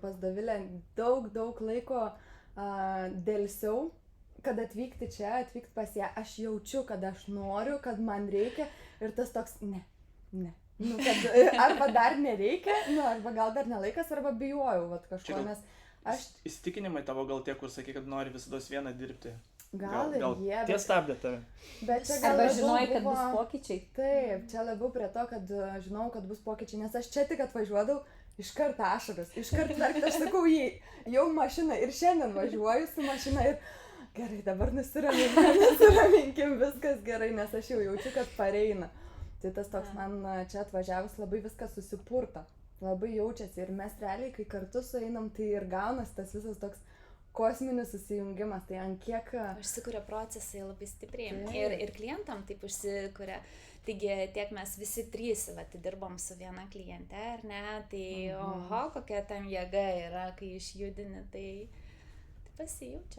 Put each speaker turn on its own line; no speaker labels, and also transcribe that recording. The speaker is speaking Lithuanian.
Pas Dovilę daug laiko dėlsiau, kad atvykti čia, atvykti pas ją. Aš jaučiu, kad aš noriu, kad man reikia ir tas toks, ne. Nu, kad arba dar nereikia, nu, arba gal dar nelaikas, arba bijojau vat, kažko, nes aš...
Įsitikinimai tavo gal tie, kur sakai, kad nori visados vieną dirbti.
Gal ir jie,
tie stabdė tave.
Bet čia gal
arba
labiau
žinojai, kad
buvo...
bus pokyčiai.
Taip, čia labiau prie to, kad žinau, kad bus pokyčiai, nes aš čia tik atvažiuodavau, iškart ašaras, iškart verkti, aš sakau, jau mašina ir šiandien važiuoju su mašina ir gerai, dabar nusiraminkim, viskas gerai, nes aš jau jaučiu, kad pareina. Tai tas toks man čia atvažiavus labai viskas susipurta, labai jaučiasi ir mes realiai, kai kartu sueinam, tai ir gaunasi tas visas toks kosminis susijungimas, tai ant kiek...
Užsikuria procesai labai stipriai ir klientam taip užsikuria. Taigi tiek mes visi trys dirbom su viena kliente, ar ne, tai oho, kokia tam jėga yra, kai išjudini, tai pasijaučia.